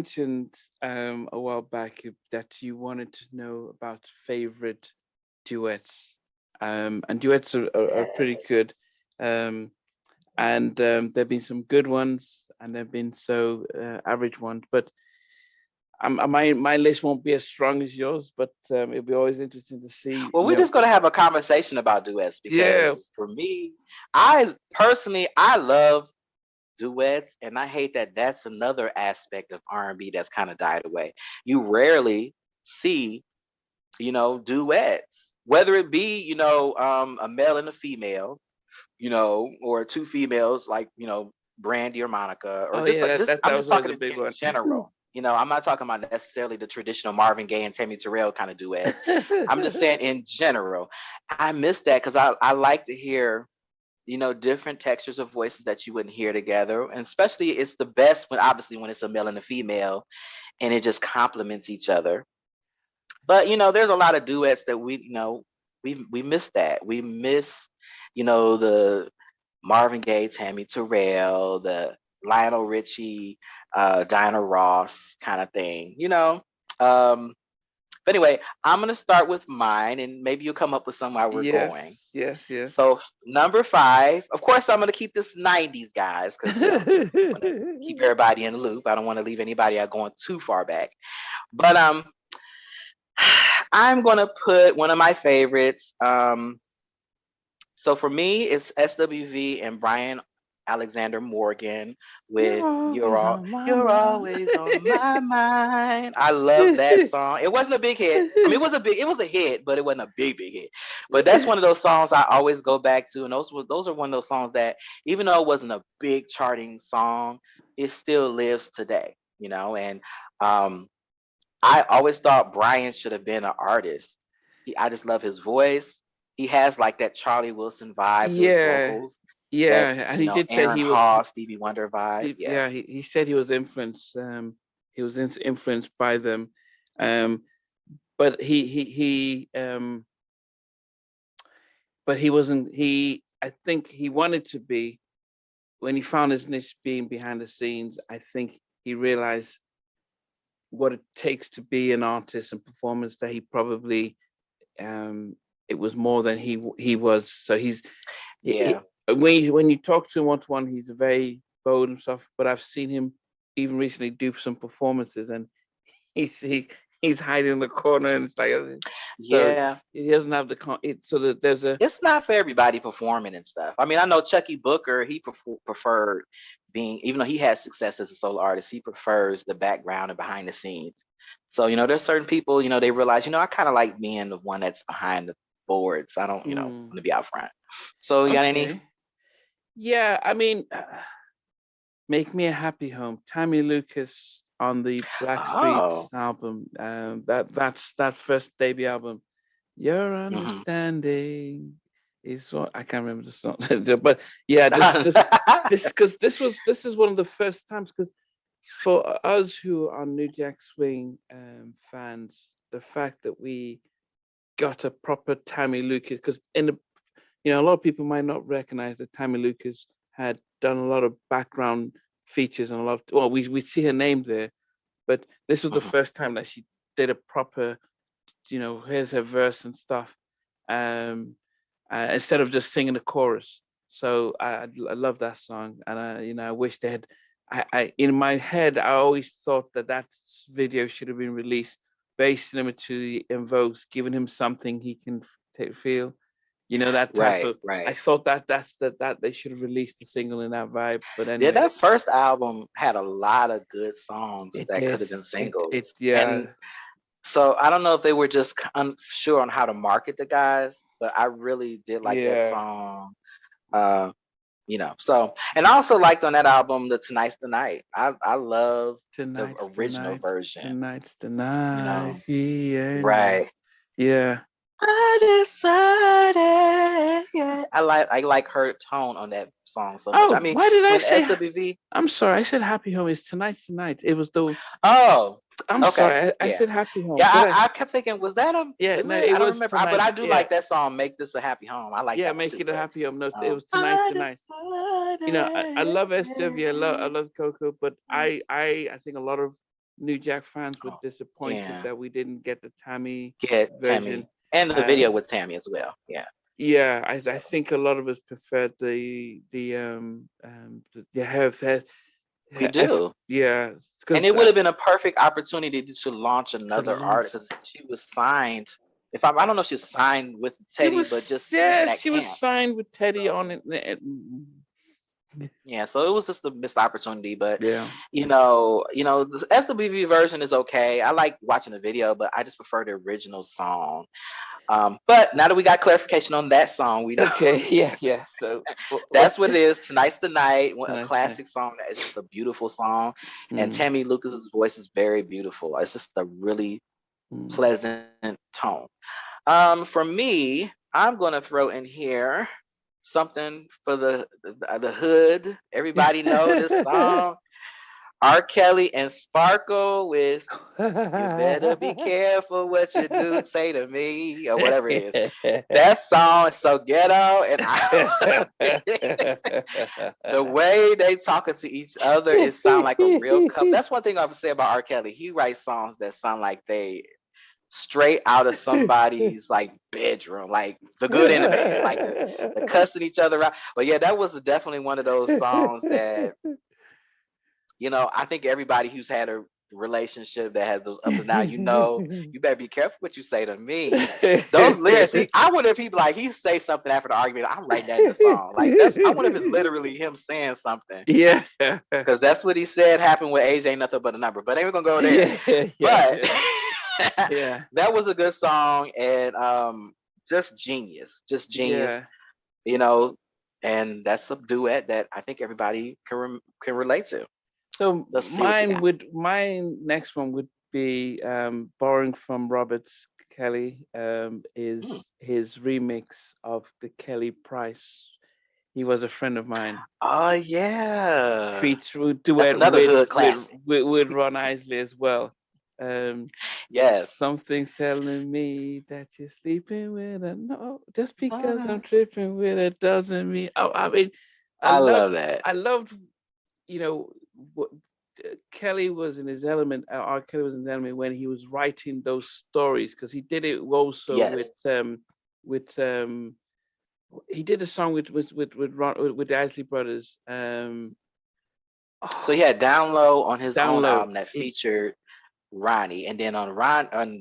mentioned a while back that you wanted to know about favorite duets, and duets are pretty Yes. good, um, and there've been some good ones, and there've been average ones. But my list won't be as strong as yours, but it'll be always interesting to see. Well, we're just gonna have a conversation about duets Yeah, because for me, I personally I love duets, and I hate that that's another aspect of R&B that's kind of died away. You rarely see, duets, whether it be, a male and a female, or two females like, Brandy or Monica, or oh just yeah, like that just that, I'm that just was always talking a big in one. general. I'm not talking about necessarily the traditional Marvin Gaye and Tammy Terrell kind of duet. I'm just saying in general. I miss that because I like to hear, different textures of voices that you wouldn't hear together. And especially it's the best when obviously when it's a male and a female and it just complements each other. But there's a lot of duets that we miss that. We miss, the Marvin Gaye, Tammy Terrell, the Lionel Richie, Diana Ross kind of thing, Um, but anyway, I'm gonna start with mine, and maybe you'll come up with some while we're going. Yes, yes, yes. So number five, of course, I'm gonna keep this '90s guys because want to keep everybody in the loop. I don't want to leave anybody out going too far back. But I'm gonna put one of my favorites. So for me, it's SWV and Brian Alexander Morgan You're with always on my You're mind. always on my mind. I love that song. It wasn't a big hit. I mean, it was a hit, but it wasn't a big hit. But that's one of those songs I always go back to, and those are one of those songs that even though it wasn't a big charting song, it still lives today. And um, I always thought Brian should have been an artist. I just love his voice. He has like that Charlie Wilson vibe to his Yeah, vocals, yeah, that and he did say Aaron he was. Hall, Stevie Wonder vibe. Yeah. Yeah, he said he was influenced. He was influenced by them, um, but but he wasn't. I think he wanted to be when he found his niche being behind the scenes. I think he realized what it takes to be an artist and performance. That he probably it was more than he was. So Yeah. when you talk to him one to one, he's very bold and stuff. But I've seen him even recently do some performances, and he's he's hiding in the corner, and it's like so Yeah. he doesn't have the so that there's a It's not for everybody performing and stuff. I mean, I know Chucky Booker, he preferred being, even though he has success as a solo artist, he prefers the background and behind the scenes. So, there's certain people, they realize, I kind of like being the one that's behind the boards. I don't, want to be out front. So, you got any? okay. Yeah, I mean, Make Me a Happy Home, Tammy Lucas on the Blackstreet Oh, album. That's that first debut album. Your hmm. understanding is what I can't remember the song, but yeah, this because this is one of the first times because for us who are New Jack Swing fans, the fact that we got a proper Tammy Lucas because in the a lot of people might not recognize that Tammy Lucas had done a lot of background features and a lot of we see her name there, but this was the Hmm. first time that she did a proper here's her verse and stuff, um, instead of just singing the chorus. So I love that song, and I wish they had. I in my head I always thought that video should have been released very similar to the Invokes, giving him something he can feel. That type Right, of. I right. thought that they should have released the single in that vibe, but Yeah, anyway, that first album had a lot of good songs it that did. could have been It singles. And yeah so I don't know if they were just unsure on how to market the guys, but I really did like that yeah. song. Uh, so and I also liked on that album the Tonight's the Night. I love the Tonight's the original night. version. Tonight's the You night. know, Yeah. right. Yeah. I decided. Yeah, I like her tone on that song so much. I Oh, mean, why did I when say? SWV. I'm sorry. I said Happy Home. It's tonight's the night. It was the. Oh, I'm okay. sorry. I Yeah. said Happy Home. Yeah, Did I? I kept thinking, was that a Yeah. No, duet? it I don't was remember. But tonight. I do Yeah. like that song, Make This a Happy Home. I like Yeah. that one Make too. it a But happy home. No, it was tonight's I the night. I decided. love SW. I love Coco, but I think a lot of New Jack fans were Oh, disappointed yeah. that we didn't get the Tammy Get version. Tammy. And the video Um, with Tammy as well. Yeah. yeah, I So think a lot of us preferred the we do. yeah, And because it would have been a perfect opportunity to launch to another launch. artist because she was signed. If I don't know if she was signed with She Teddy, was but just in yeah, that she was camp. signed with Teddy So on it. yeah, so it was just a missed opportunity. But Yeah. the SWV version is okay. I like watching the video, but I just prefer the original song. But now that we got clarification on that song, we know Okay. Yeah. Yeah. So that's what's what it is. Tonight's the night, a tonight's night? classic song that is just a beautiful song. And Mm, Tammy Lucas's voice is very beautiful. It's just a really mm. pleasant tone. For me, I'm gonna throw in here something for the hood. Everybody know this song. R. Kelly and Sparkle with "You Better Be Careful What You Do Say to Me" or whatever it is. That song is so ghetto, and I the way they talking to each other, it sound like a real couple. That's one thing I would say about R. Kelly. He writes songs that sound like they straight out of somebody's like bedroom, like the good and the bad, like the cussing each other out. But yeah, that was definitely one of those songs that I think everybody who's had a relationship that has those up and down, you better be careful what you say to me. Those lyrics, I wonder if he say something after the argument. I'm writing that in the song. Like I wonder if it's literally him saying something. Yeah. Because that's what he said happened with Age Ain't Nothing But a Number. But ain't gonna go there. Yeah. But Yeah. Yeah. that was a good song and just genius. Just genius, Yeah. you know, and that's a duet that I think everybody can relate to. So Let's see what we got. my next one would be borrowing from Robert Kelly, Mm. is his remix of the Kelly Price. He was a friend of mine. Oh yeah. Feature That's duet another hood classic. with Ron Isley as well. Um, Yes. Something's telling me that you're sleeping with her. No, just because I'm Ah, tripping with it doesn't mean. Oh, I mean, I I love, love that. I loved, what Kelly was in his element. R. Kelly was in his element when he was writing those stories, because he did it also Yes. with he did a song with the Isley Brothers. So he Oh, had Down Low on his own Download. album that featured Ronnie, and then on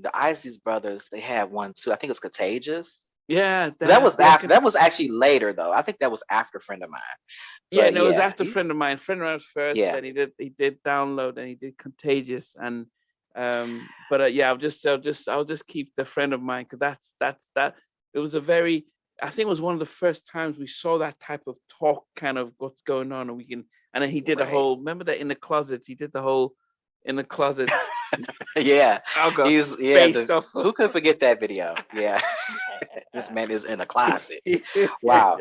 the Isley's Brothers, they had one too. I think it's Contagious. Yeah, That was yeah, after. That was actually later though. I think that was after Friend of Mine. yeah. But No, it was yeah, after friend of mine. Friend of mine was first. yeah. Then he did Download. Then he did Contagious. And but yeah, I'll just keep the friend of mine, because that. It was a very. I think it was one of the first times we saw that type of talk, kind of what's going on, and we can. And then he did a Right. whole. Remember that in the closet? He did the whole in the closet. Yeah. I'll go He's yeah. based The off of. Who could forget that video? Yeah. This man is in a closet. Wow.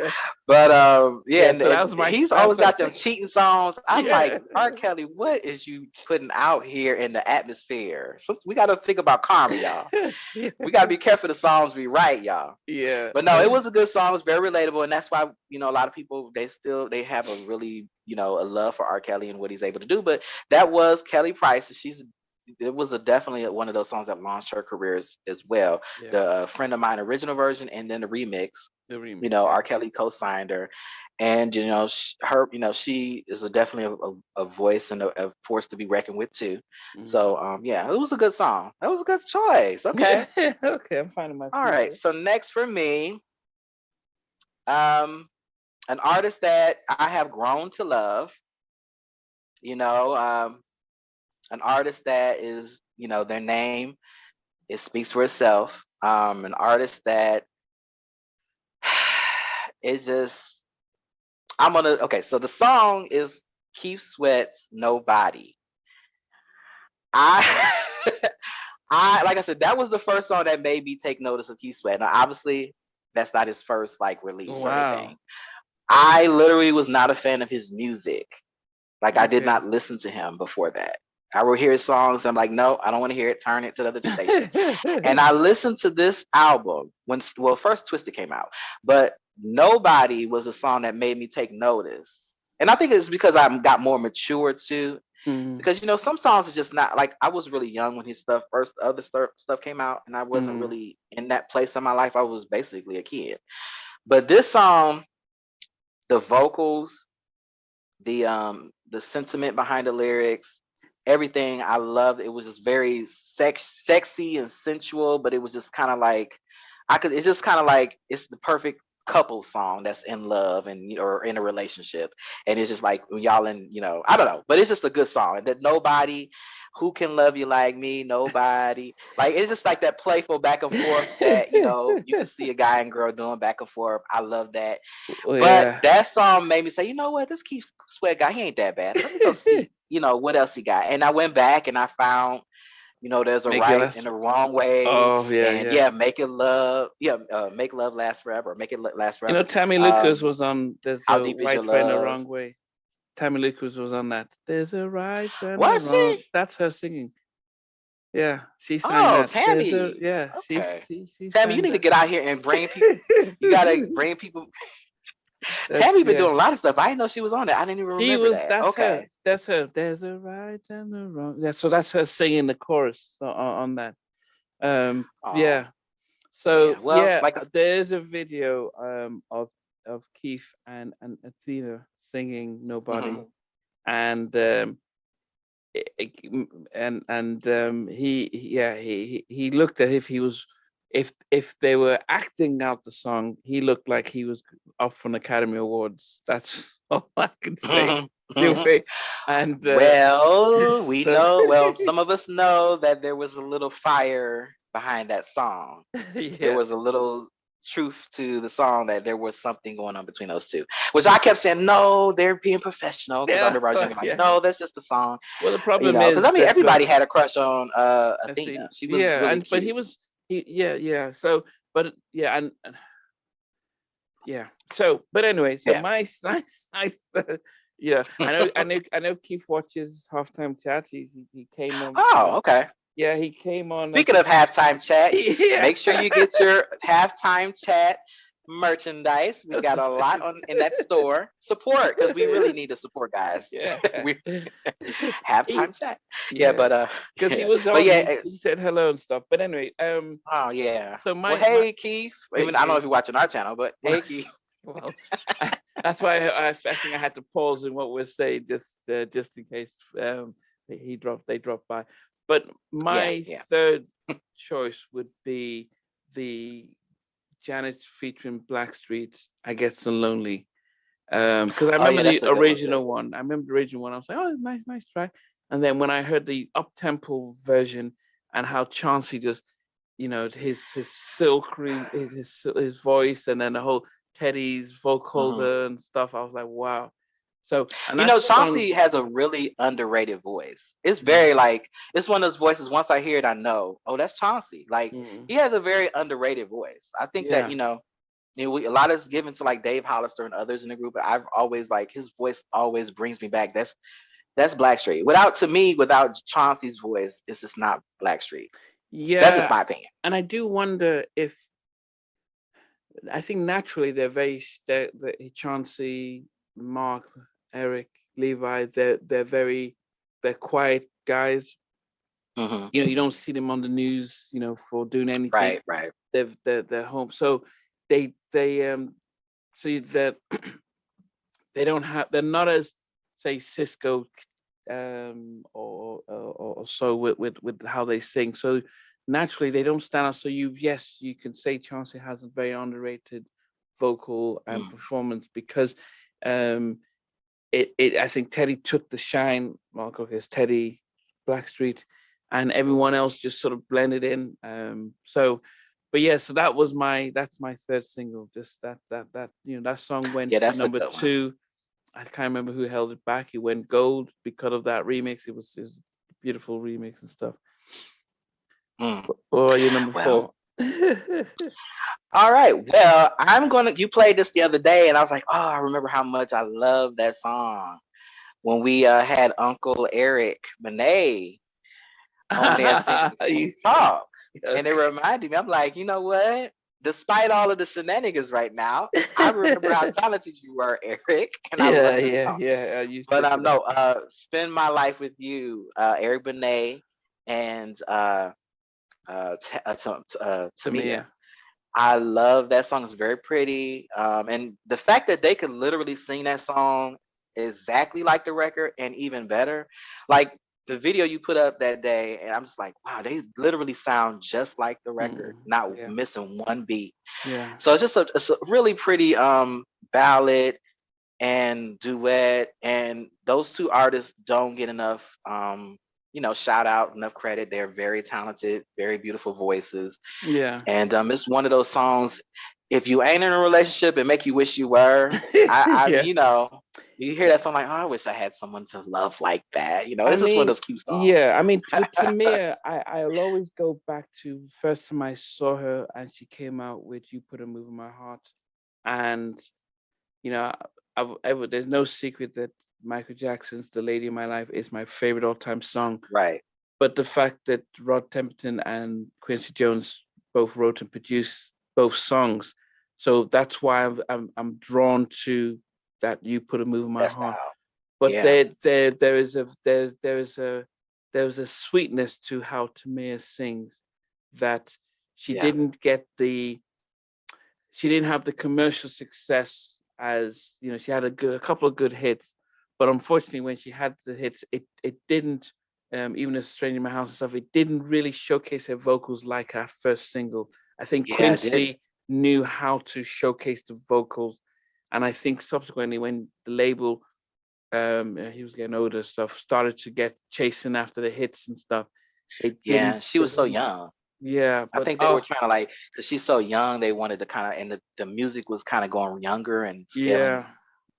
But yeah, Yeah, and, so that and was my he's that's always my got them second. cheating songs. I'm like, Yeah. R. Kelly, what is you putting out here in the atmosphere? So we got to think about karma, y'all. Yeah. We got to be careful the songs we write, y'all. Yeah. But no, it was a good song. It was very relatable, and that's why a lot of people they have a really a love for R. Kelly and what he's able to do. But that was Kelly Price. It was definitely one of those songs that launched her career as well. Yeah. The Friend of Mine original version, and then the remix. The remix. R. Kelly co-signed her, and she is definitely a voice and a force to be reckoned with too. Mhm. So yeah, it was a good song. That was a good choice. Okay, Yeah. Okay, I'm finding my all feet right. here. So next for me, um, an artist that I have grown to love. You know, an artist that is their name it speaks for itself. An artist that is just okay, so the song is Keith Sweat's Nobody. I I like I said, that was the first song that made me take notice of Keith Sweat. Now obviously that's not his first like release or anything. Wow. I literally was not a fan of his music. Like I did Okay. not listen to him before that. I would hear his songs. I'm like, no, I don't want to hear it. Turn it to the other station. And I listened to this album first Twisted came out, but Nobody was a song that made me take notice. And I think it's because I got more mature too. Mm, because some songs are just not like, I was really young when his other stuff came out, and I wasn't mm, really in that place in my life. I was basically a kid. But this song, the vocals, the sentiment behind the lyrics, everything, I loved. It was just very sexy and sensual, but it was just kind of like, it's just kind of like, it's the perfect couple song that's in love and or in a relationship, and it's just like when y'all in, I don't know, but it's just a good song, and that nobody who can love you like me, nobody, like, it's just like that playful back and forth that you can see a guy and girl doing back and forth. I love that. oh, But yeah. that song made me say, you know what, this Keith Sweat guy, he ain't that bad. Let me go see, what else he got. And I went back and I found, there's a Make it right less. and a wrong way. Oh, yeah, And yeah. yeah, make love last forever. Make it last You know, forever. Tammy Lucas was on There's How a deep is your Right Way and a love? Wrong Way. Tammy Lucas was on that. There's a right and a Was wrong. she? That's her singing. Yeah, she sang Oh, that. Tammy. Yeah, Okay. she Tammy, you sang need to that. get out here and bring people. You gotta bring people. That's Tammy been yeah. doing a lot of stuff. I didn't know she was on that. I didn't even remember that. That's her. Okay. That's her. There's a right and a wrong. Yeah, so that's her singing the chorus on that. Oh Yeah. man. So Well, yeah, like there's a video of Keith and Athena singing Nobody, mhm. and he looked at, if they were acting out the song, he looked like he was up for an Academy Awards. That's all I can say. Anyway, and Well, we so know, well, some of us know that there was a little fire behind that song. There yeah, was a little truth to the song, that there was something going on between those two, which I kept saying, no, they're being professional. Because I yeah, remember I was younger, like, yeah. no, that's just a song, Well, the problem because I is mean, that everybody had a crush on Athena, Athena. She was yeah, really and but he cute. was yeah. So, but yeah, and yeah. So, but anyway, so Yeah. my nice, yeah. I know. Keith watches halftime chat. He came on. Oh, okay. Yeah, he came on. I Speaking think. of halftime chat, Yeah. make sure you get your halftime chat merchandise. We got a lot on in that store. Support, because we really need to support, guys. Yeah. We He, halftime chat. Yeah, yeah, but because he yeah, was but on. yeah. He said hello and stuff. But anyway, Oh yeah. so Well, my hey Keith. hey Even I don't know Keith. if you're watching our channel, but Well, hey Keith. well, that's why I think I had to pause in what we're saying, just in case they dropped by. But Yeah, my yeah. third choice would be the Janet featuring Blackstreet, "I Get So Lonely." Because I Oh remember yeah, the that's a good one too. original one. I remember the original one. I was like, oh, nice track. And then when I heard the up tempo version and how Chauncey just, his silkery, his voice, and then the whole Teddy's Mhm. vocoder and stuff, I was like, wow. So, and that song, Chauncey has a really underrated voice. It's mm, very like, it's one of those voices. Once I hear it, I know, oh, that's Chauncey. Like, mm, he has a very underrated voice. I think that yeah, a lot is given to like Dave Hollister and others in the group, but I've always like, his voice always brings me back. That's Blackstreet. Without Chauncey's voice, it's just not Blackstreet. That's just yeah. my opinion. And I do wonder if, I think naturally Chauncey, Mark, Eric, Levi, they're quiet guys. Hmm. You don't see them on the news, for doing anything. Right, right. They're home. So they see that they're not as, say, Cisco, or so with how they sing. So naturally they don't stand out. So you can say Chauncey has a very underrated vocal and Mm. performance, because um I think Teddy took the shine. Well, okay, it's Teddy, Blackstreet, and everyone else just sort of blended in. So, but yeah, so that's my third single. Just that song went Yeah, to that's a number good one. two. I can't remember who held it back. It went gold because of that remix. It was a beautiful remix and stuff. Mm. Or your number Well, four. all right. Well, you played this the other day, and I was like, oh, I remember how much I love that song when we had Uncle Eric Benet on there singing King You- Talk. And it okay. reminded me, I'm like, you know what? despite all of the shenanigans right now, I remember how talented you were, Eric, and I Yeah, love this yeah, song. yeah. I used to But listen to no, Spend My Life with You, Eric Benet and Tamiya. Tamiya. I love that song. It's very pretty. And the fact that they could literally sing that song exactly like the record and even better. Like the video you put up that day, and I'm just like, wow, they literally sound just like the record, not Yeah, missing one beat. yeah, So it's a really pretty ballad and duet, and those two artists don't get enough shout out, enough credit. They're very talented, very beautiful voices, yeah. and it's one of those songs, if you ain't in a relationship, it make you wish you were. I Yeah. you hear that song like, oh, I wish I had someone to love like that. I This is one of mean, those cute songs. yeah. I mean, with Tamiya, I'll always go back to first time I saw her and she came out with "You Put a Move in My Heart," and you know, there's no secret that Michael Jackson's "The Lady in My Life" is my favorite all-time song. Right. But the fact that Rod Temperton and Quincy Jones both wrote and produced both songs, so that's why I'm drawn to that "You Put a Move in My That Heart." style. But Yeah. there is a sweetness to how Tamir sings that she Yeah. didn't get she didn't have the commercial success as she had a couple of good hits, but unfortunately when she had the hits, it didn't even a Stranger in My House and stuff, it didn't really showcase her vocals like our first single. I think Yeah, it did. Quincy knew how to showcase the vocals, and I think subsequently when the label he was getting older, stuff started to get chasing after the hits and stuff, they didn't Yeah, she they was so didn't young. yeah, I but think they were trying to like, because she's so young, they wanted to kind of, and the music was kind of going younger and scaling yeah,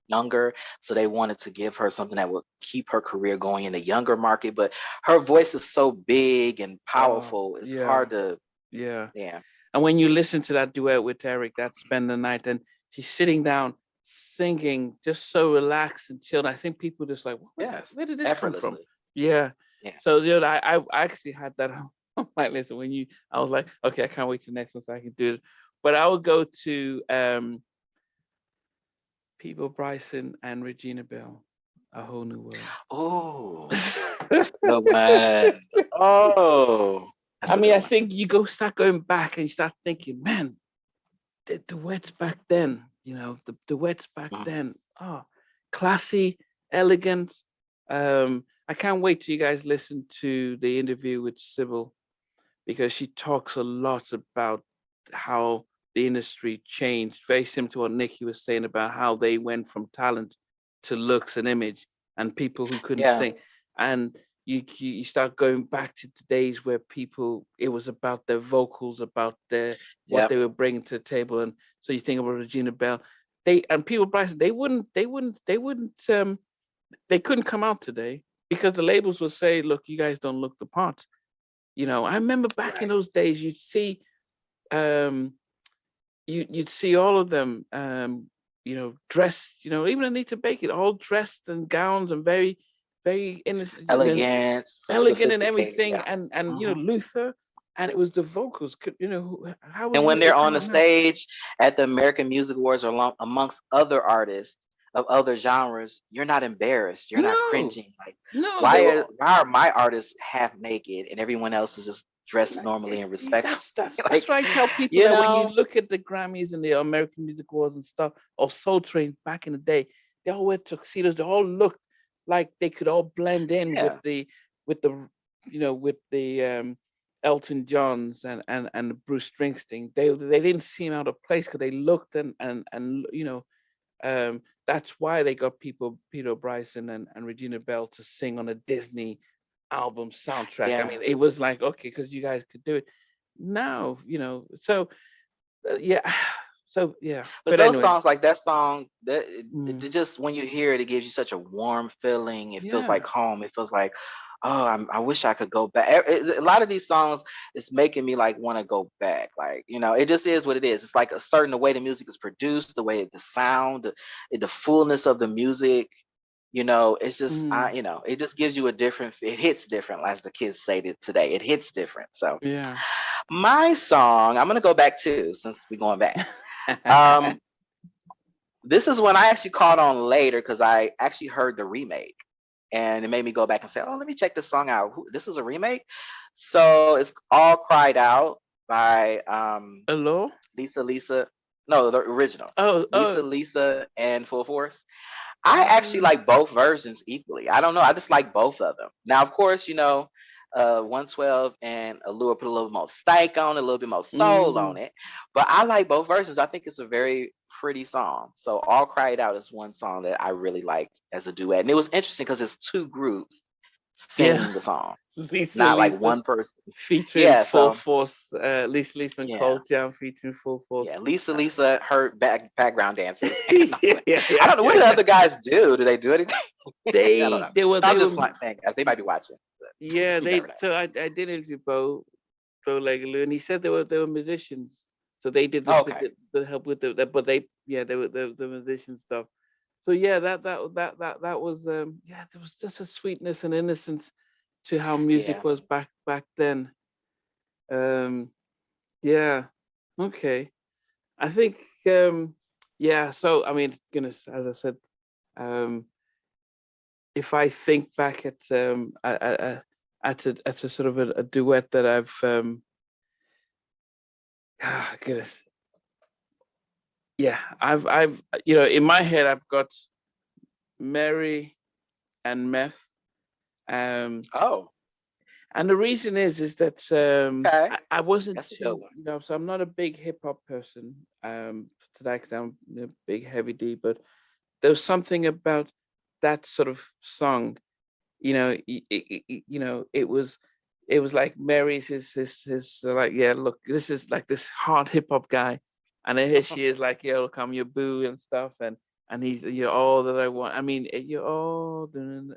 younger. So they wanted to give her something that would keep her career going in the younger market. But her voice is so big and powerful. It's yeah, hard to, yeah. yeah, And when you listen to that duet with Eric, that "Spend the Night," and she's sitting down singing, just so relaxed and chilled. I think people just like, yes, where did this come from? effortlessly. Yeah. Yeah. So I actually had that on my list. When I was like, okay, I can't wait till next one so I can do it. But I would go to Peebo Bryson and Regina Bell, "A Whole New World." Oh, that's a good one. Oh, that's I a mean, good I one. think you start going back and you start thinking, man, the duets back then, the duets back Mhm. then, classy, elegant. I can't wait till you guys listen to the interview with Sybil, because she talks a lot about how the industry changed, very similar to what Nikki was saying about how they went from talent to looks and image and people who couldn't Yeah. sing. And you start going back to the days where people, it was about their vocals, about what Yep. they were bringing to the table. And so you think about Regina Bell, people Bryson, they couldn't come out today because the labels would say, look, you guys don't look the part. I remember back in Right. those days, um, you'd see all of them, dressed, even Anita Baker, all dressed in gowns and very, very innocent, Elegant, elegant and sophisticated. everything, Yeah. and Mhm. Luther, and it was the vocals. How would And when Luther they're on come the out now? stage at the American Music Awards or amongst other artists of other genres, you're not embarrassed. You're not No, cringing. Like, no, they were. why are my artists half naked and everyone else is just dressed normally and respectful? That's Like, why I tell people you that when you know, look at the Grammys and the American Music Awards and stuff, or Soul Train back in the day, they all wear tuxedos. They all looked like they could all blend in with yeah, the with the Elton Johns and the Bruce Springsteen. They didn't seem out of place because they looked that's why they got Peter Bryson and Regina Bell to sing on a Disney album soundtrack. I yeah. mean, it was like, okay, because you guys could do it. Now, so yeah, so yeah. But But those anyway, songs, like that song, that mm, it just when you hear it, it gives you such a warm feeling. It feels yeah, like home. It feels like, oh, I wish I could go back. A lot of these songs is making me like want to go back. Like, it just is what it is. It's like a certain the way the music is produced, the way the sound, the fullness of the music. It's just mm, it just gives you a different. It hits different, as the kids say it today. It hits different. So, yeah. My song, I'm gonna go back too, since we're going back. Um, this is one I actually caught on later because I actually heard the remake, and it made me go back and say, "Oh, let me check this song out. This is a remake." So it's "All Cried Out" by Hello? Lisa. No, the original. Oh, oh, Lisa, and Full Force. I actually uh, like both versions equally. I don't know. I just like both of them. Now, of course, 112 and Allure put a little more stank on it, a little bit more soul on mm, it. But I like both versions. I think it's a very pretty song. So All Cried Out is one song that I really liked as a duet. And it was interesting because it's two groups yeah. singing the song, not like Lisa one person. featuring Yeah, Full so Force, Lisa and yeah. Cold Jam featuring Full Force. Yeah, Lisa, her background dancers, and Yeah, I yeah, don't know what yeah, do the yeah. other guys do. Do they do anything? I don't know. No, They I'm were just saying, guys. They might be watching. But yeah, you never they know. so I did interview Bo Legaloo, and he said they were musicians. So they did Okay. the help with but they yeah, they were the musician stuff. So yeah, that was yeah, there was just a sweetness and innocence to how music Yeah. was back then. Um yeah. Okay. I think yeah, so I mean, goodness, as I said, um if I think back at a sort of a duet that I've goodness, yeah, I've in my head I've got Mary and Meth, um, Oh, and the reason is that okay. I wasn't That's a good too, one. so I'm not a big hip hop person to that extent. I'm a big Heavy D, but there was something about that sort of song. It was like Mary's his like, yeah, look, this is like this hard hip hop guy, and then here she is like, yeah, look, I'm your boo and stuff, and he's, you're all that I want. I mean, you're all and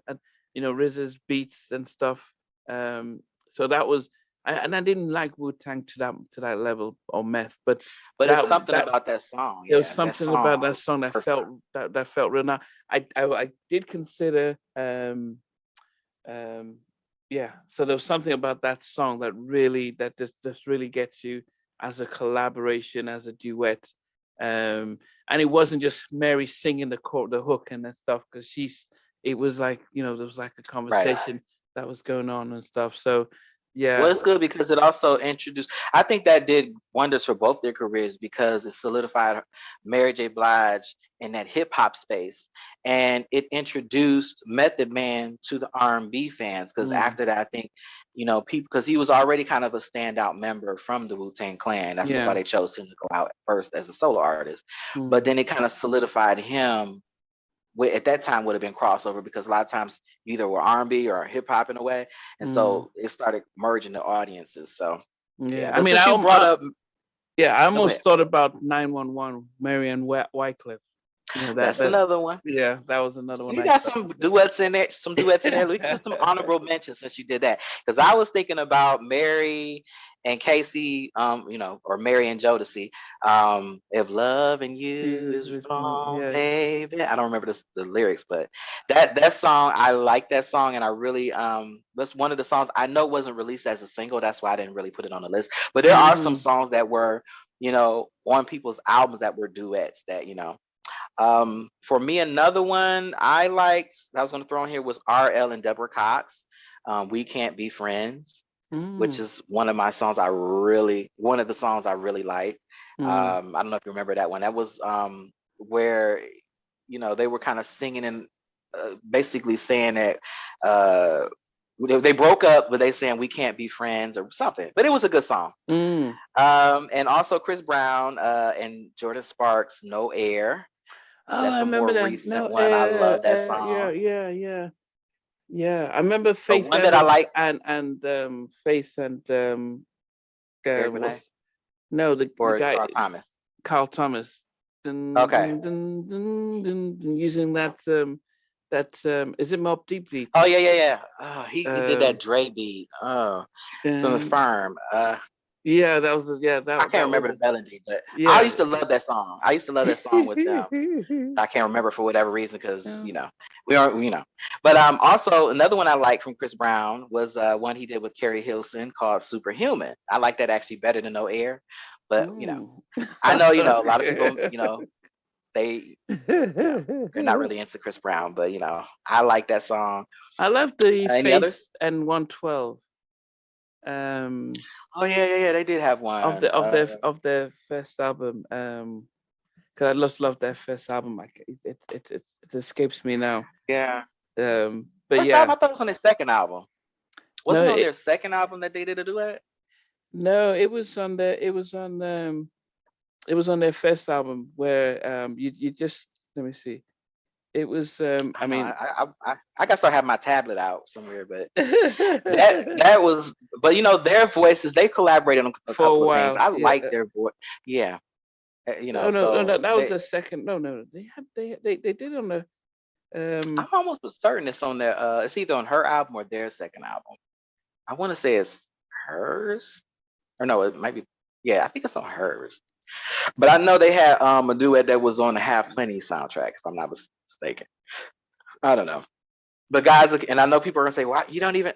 RZA's beats and stuff. Um, so that was, and I didn't like Wu Tang to that level or Meth, but But it's that something that about that song. there was Yeah, that something about song that was song that perfect. that felt real. Now, I did consider um yeah, so there was something about that song that just really gets you as a collaboration, as a duet. And it wasn't just Mary singing the hook and that stuff, because it was like, there was like a Right. conversation that was going on and stuff. So yeah. Well, it's good because it also introduced. I think that did wonders for both their careers because it solidified Mary J. Blige in that hip hop space, and it introduced Method Man to the R&B fans. Because Mm, after that, I think people, because he was already kind of a standout member from the Wu Tang Clan. That's why yeah. they chose him to go out first as a solo artist. But Mm, then it kind of solidified him, at that time would have been crossover because a lot of times you either were R&B or hip hop in a way, and mm, so it started merging the audiences. So yeah, yeah, I but mean, since you brought up, yeah, I go almost ahead. thought about 911, Marianne Wycliffe. That's That another one. yeah, that was another So one you I got thought. some duets in there, some duets in there. We can do some honorable mentions since you did that, because I was thinking about Mary and Casey, or Mary and Jodeci. If loving you You is was wrong, yeah. baby. I don't remember the lyrics, but that song, I like that song, and I really that's one of the songs I know wasn't released as a single. That's why I didn't really put it on the list. But there are some Mm, songs that were, on people's albums that were duets that for me, another one I liked that I was going to throw in here was RL and Deborah Cox. We Can't Be Friends, which mm, is one of the songs I really like. mm, I don't know if you remember that one. That was where they were kind of singing and basically saying that they broke up, but they saying we can't be friends or something. But it was a good song. mm. And also Chris Brown and Jordan Sparks, No Air. Oh, That's I a remember more that. recent No, one. I love that yeah, song. yeah, yeah, yeah. I remember But Faith one that I like, and Faith and Eric what's, Benet no, the or guy Carl Thomas. Carl Thomas. Dun, Okay. dun, dun, dun, dun, dun, using is it Mob Deep beat? Oh yeah, yeah, yeah. Oh, he did that Um, Dre beat. Oh, from the dun, firm. Yeah, that was that. I can't remember the melody, but I Yeah. used to love that song. I used to love that song with them. I can't remember for whatever reason because Yeah. we aren't But also another one I like from Chris Brown was one he did with Carrie Hilson called Superhuman. I like that actually better than No Air. But I know a lot of people they they're not really into Chris Brown, but I like that song. I love the Any Faith others? and 112. Oh yeah, they did have one Of their first album. Because I just love their first album. It escapes me now. Yeah. But First yeah. album, I thought it was on their second album. Wasn't No, it on their second album that they did a duet? No, it was on their first album where you just let me see. It was I mean I gotta start having my tablet out somewhere, but that was their voices, they collaborated on a couple of things. I like their voice. Yeah. No, so that was the second. No, they did on the I'm almost certain it's on their it's either on her album or their second album. I want to say it's hers. Or no, it might be I think it's on hers. But I know they had a duet that was on the Half Plenty soundtrack, if I'm not mistaken. I don't know. But guys, and I know people are gonna say, "Why you don't even?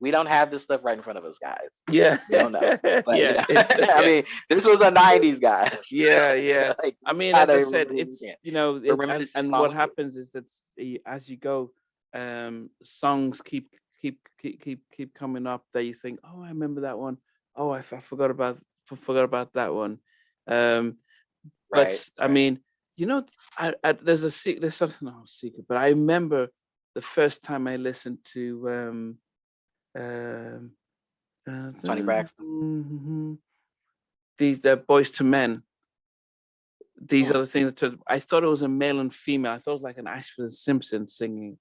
We don't have this stuff right in front of us, guys. Yeah, we don't know." But, yeah, I mean, this was a '90s, guys. Yeah. Like, I mean, as I said, it's and what happens is that as you go, songs keep coming up that you think, oh, I remember that one. Oh, I forgot about that one. But I mean, there's something not a secret, but I remember the first time I listened to Tony Braxton. The Boys to Men. These are the things that I thought it was a male and female. I thought it was like an Ashford and Simpson singing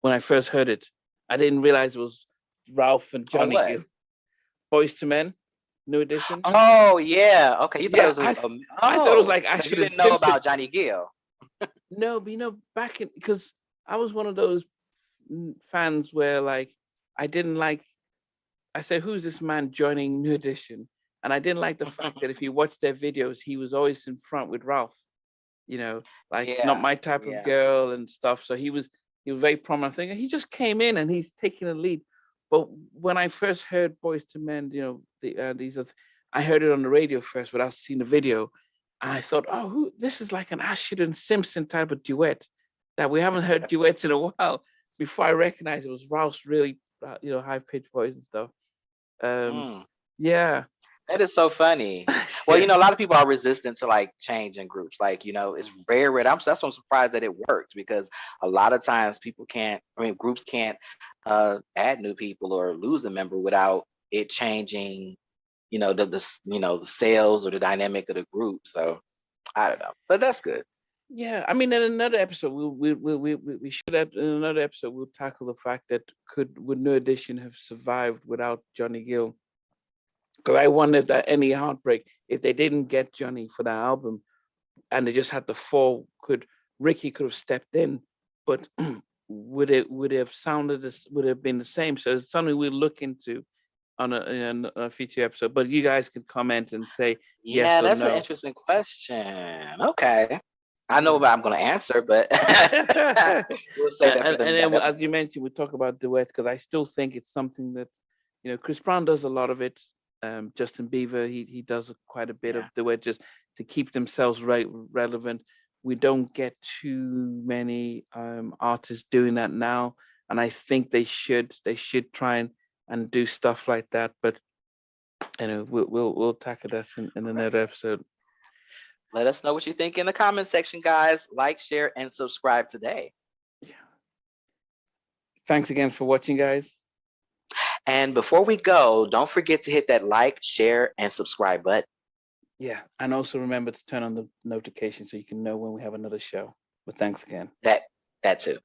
when I first heard it. I didn't realize it was Ralph and Johnny Gill. Boys to Men, New Edition. Oh yeah, okay. You thought it was. I thought it was like Ashford. You didn't know about Johnny Gill. No, but back in because I was one of those fans where like I didn't like. I said, "Who's this man joining New Edition?" And I didn't like the fact that if you watch their videos, he was always in front with Ralph. Not my type of girl and stuff. So he was very prominent thing. He just came in and he's taking a lead. But when I first heard Boys to Men, I heard it on the radio first without seeing the video. And I thought, oh, this is like an Ashford and Simpson type of duet that we haven't heard duets in a while. Before I recognized it was Ralph's really, high pitched voice and stuff. Yeah. That is so funny. Well, a lot of people are resistant to like change in groups. Like, it's very rare. That's why I'm surprised that it worked because a lot of times groups can't add new people or lose a member without it changing, the sales or the dynamic of the group. So I don't know, but that's good. Yeah, I mean, in another episode, we should have in another episode we'll tackle the fact that would New Edition have survived without Johnny Gill? Because I wonder if that any heartbreak, if they didn't get Johnny for that album, and they just had the four, Ricky could have stepped in, but would it have sounded this? Would it have been the same? So it's something we'll look into on a future episode. But you guys can comment and say yes or no. Yeah, that's an interesting question. Okay. I know what I'm going to answer, but we'll say that for the and then, as you mentioned, we talk about duets because I still think it's something that, Chris Brown does a lot of it. Justin Bieber, he does quite a bit of duet just to keep themselves relevant. We don't get too many artists doing that now, and I think they should try and do stuff like that. But we'll tackle that in another episode. Let us know what you think in the comment section, guys. Like, share, and subscribe today. Yeah. Thanks again for watching, guys. And before we go, don't forget to hit that like, share, and subscribe button. Yeah, and also remember to turn on the notification so you can know when we have another show. But thanks again. That too.